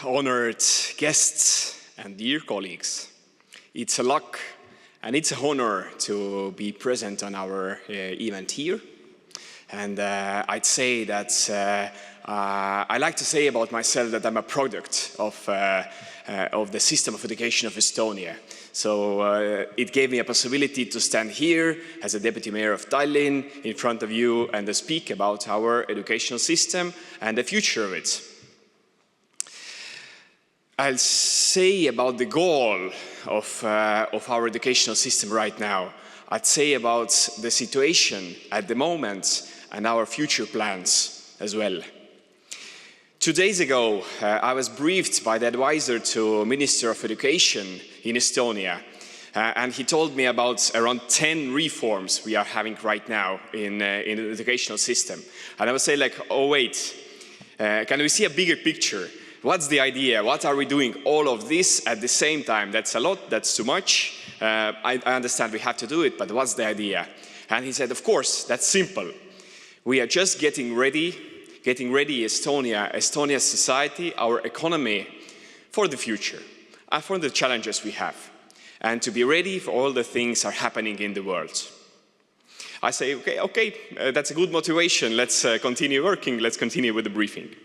honored guests and dear colleagues. It's a luck and it's an honor to be present on our event here. And I'd say that I like to say about myself that I'm a product of the system of education of Estonia. So it gave me a possibility to stand here as a deputy mayor of Tallinn in front of you and to speak about our educational system and the future of it. I'll say about the goal of our educational system right now. I'd say about the situation at the moment and our future plans as well. 2 days ago, I was briefed by the advisor to Minister of Education in Estonia, and he told me about around 10 reforms we are having right now in the educational system. And I was saying like, oh wait, can we see a bigger picture? What's the idea? What are we doing all of this at the same time? That's a lot, that's too much. I understand we have to do it, but what's the idea? And he said, of course, that's simple. We are just getting ready Estonia's society, our economy for the future, and for the challenges we have, and to be ready for all the things that are happening in the world. I say, okay, that's a good motivation. Let's continue working. Let's continue with the briefing.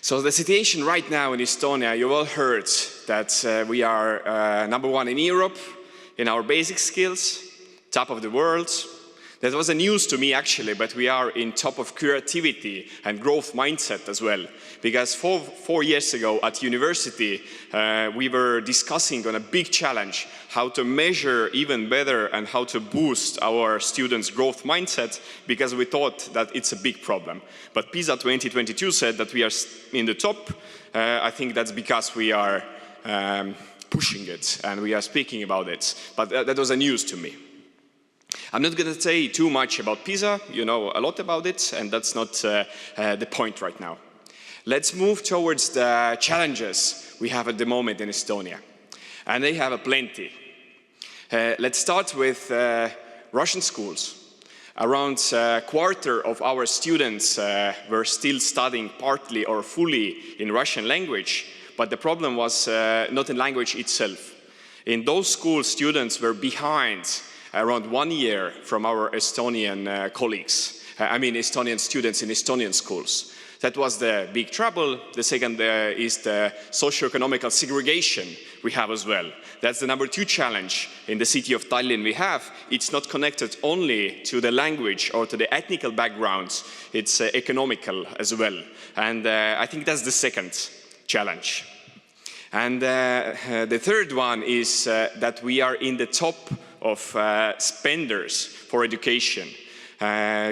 So the situation right now in Estonia, you all heard that we are #1 in Europe in our basic skills, top of the world. That was a news to me actually, but we are in top of creativity and growth mindset as well. Because four years ago at university, we were discussing on a big challenge, how to measure even better and how to boost our students' growth mindset, because we thought that it's a big problem. But PISA 2022 said that we are in the top. I think that's because we are pushing it and we are speaking about it. But that was a news to me. I'm not going to say too much about PISA, you know a lot about it, and that's not the point right now. Let's move towards the challenges we have at the moment in Estonia. And they have plenty. Let's start with Russian schools. Around a quarter of our students were still studying partly or fully in Russian language, but the problem was not in language itself. In those schools, students were behind around 1 year from our Estonian colleagues. Estonian students in Estonian schools. That was the big trouble. The second is the socio-economical segregation we have as well. That's the #2 challenge in the city of Tallinn we have. It's not connected only to the language or to the ethnical backgrounds, it's economical as well. And I think that's the second challenge. And the third one is that we are in the top of spenders for education.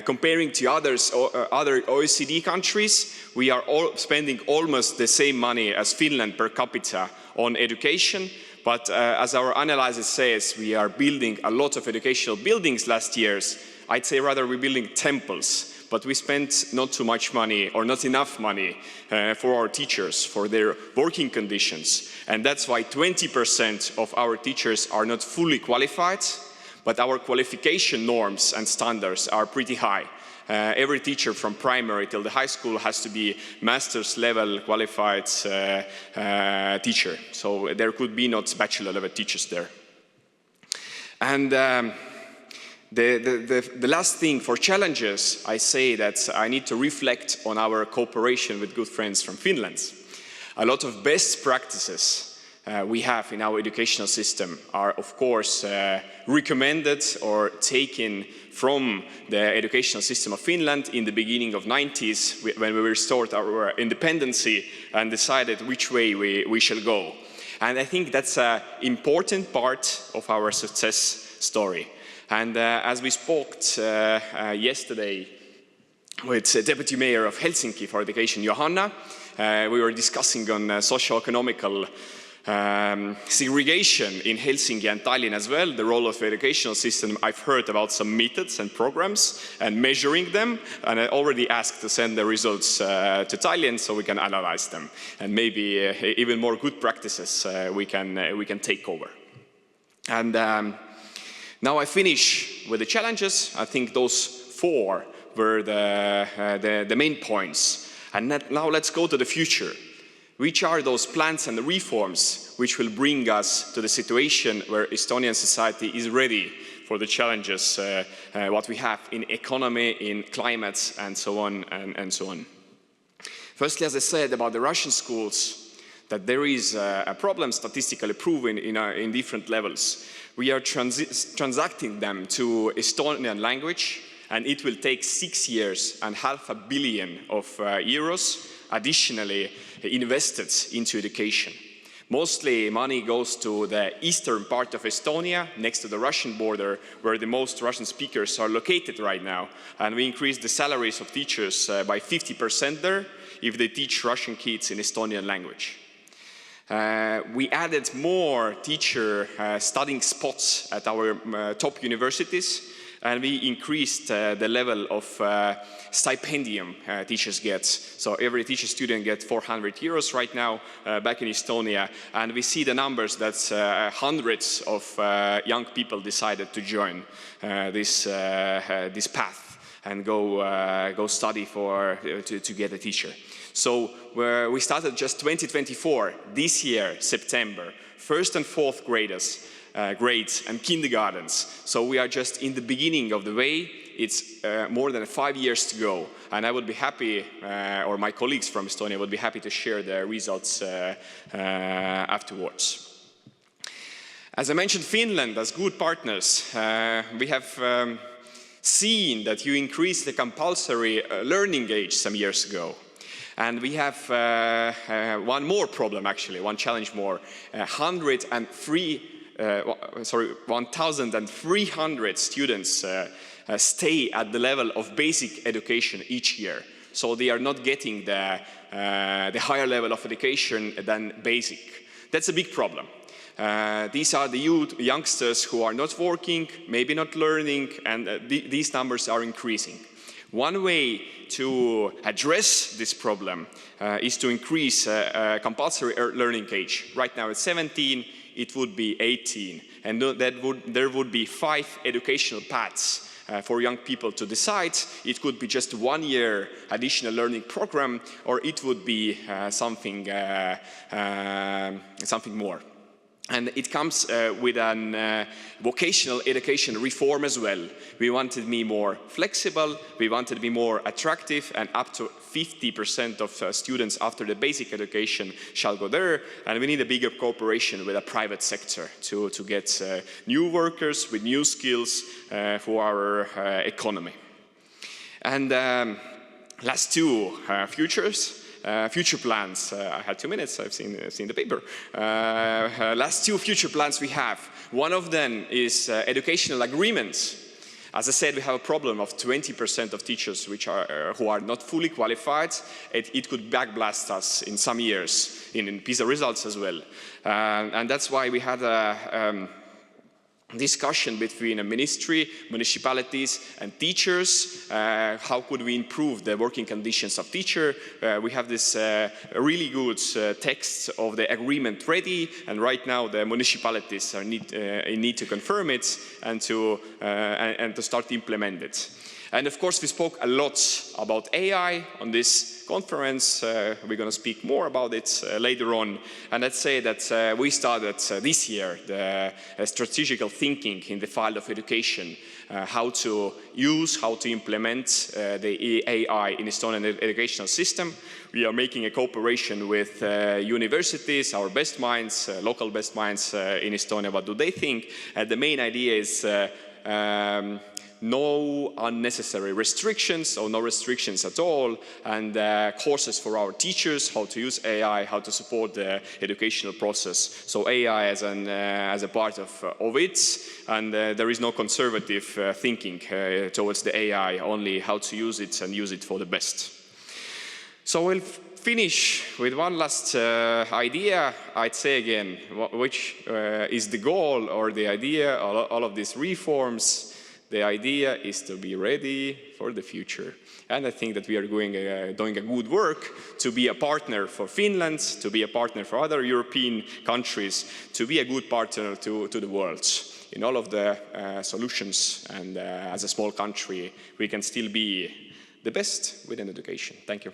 Comparing to other OECD countries, we are all spending almost the same money as Finland per capita on education. But as our analysis says, we are building a lot of educational buildings last years. I'd say rather we're building temples. But we spent not too much money or not enough money for our teachers, for their working conditions. And that's why 20% of our teachers are not fully qualified, but our qualification norms and standards are pretty high. Every teacher from primary till the high school has to be master's level qualified teacher. So there could be not bachelor level teachers there. And the last thing for challenges, I say that I need to reflect on our cooperation with good friends from Finland. A lot of best practices we have in our educational system are, of course, recommended or taken from the educational system of Finland in the beginning of 90s when we restored our independency and decided which way we shall go. And I think that's an important part of our success story. And as we spoke yesterday with Deputy Mayor of Helsinki for Education, Johanna, we were discussing on socio-economical segregation in Helsinki and Tallinn as well, the role of the educational system. I've heard about some methods and programs and measuring them, and I already asked to send the results to Tallinn so we can analyze them. And maybe even more good practices we can take over. And now I finish with the challenges. I think those 4 were the main points. And now let's go to the future. Which are those plans and reforms which will bring us to the situation where Estonian society is ready for the challenges what we have in economy, in climate, and so on and so on. Firstly, as I said about the Russian schools, that there is a problem statistically proven in different levels. We are transacting them to Estonian language, and it will take 6 years and €500 million euros additionally invested into education. Mostly money goes to the eastern part of Estonia, next to the Russian border, where the most Russian speakers are located right now. And we increased the salaries of teachers by 50% there if they teach Russian kids in Estonian language. We added more teacher studying spots at our top universities, and we increased the level of stipendium teachers get. So every teacher student gets €400 right now back in Estonia, and we see the numbers that hundreds of young people decided to join this path and go study to get a teacher. So we started just 2024, this year, September, 1st and 4th graders, grades and kindergartens. So we are just in the beginning of the way. It's more than 5 years to go. And I would be happy, or my colleagues from Estonia would be happy to share the results afterwards. As I mentioned, Finland as good partners. We have seen that you increased the compulsory learning age some years ago. And we have one more problem, actually, one challenge more. 1,300 students stay at the level of basic education each year. So they are not getting the higher level of education than basic. That's a big problem. These are the youngsters who are not working, maybe not learning, and these numbers are increasing. One way to address this problem is to increase compulsory learning age. Right now it's 17, it would be 18, and there would be 5 educational paths for young people to decide. It could be just 1 year additional learning program, or it would be something more. And it comes with an vocational education reform as well. We wanted to be more flexible, we wanted to be more attractive, and up to 50% of students after the basic education shall go there. And we need a bigger cooperation with the private sector to get new workers with new skills for our economy. And last two future plans. I had 2 minutes, I've seen the paper. Last 2 future plans we have. One of them is educational agreements. As I said, we have a problem of 20% of teachers who are not fully qualified. It could backblast us in some years, in PISA results as well. And that's why we had a discussion between a ministry, municipalities and teachers. How could we improve the working conditions of teachers? We have this really good text of the agreement ready, and right now the municipalities need to confirm it and to start implement it. And of course we spoke a lot about AI on this conference. We're going to speak more about it later on. And let's say that we started this year the strategical thinking in the field of education, how to use, how to implement the AI in Estonian educational system. We are making a cooperation with universities, our best minds, local best minds in Estonia. What do they think? The main idea is no unnecessary restrictions, or no restrictions at all, and courses for our teachers, how to use AI, how to support the educational process. So AI as a part of it, and there is no conservative thinking towards the AI, only how to use it and use it for the best. So we'll finish with one last idea. I'd say again, which is the goal or the idea of all of these reforms. The idea is to be ready for the future. And I think that we are doing a good work to be a partner for Finland, to be a partner for other European countries, to be a good partner to the world. In all of the solutions, and as a small country, we can still be the best within education. Thank you.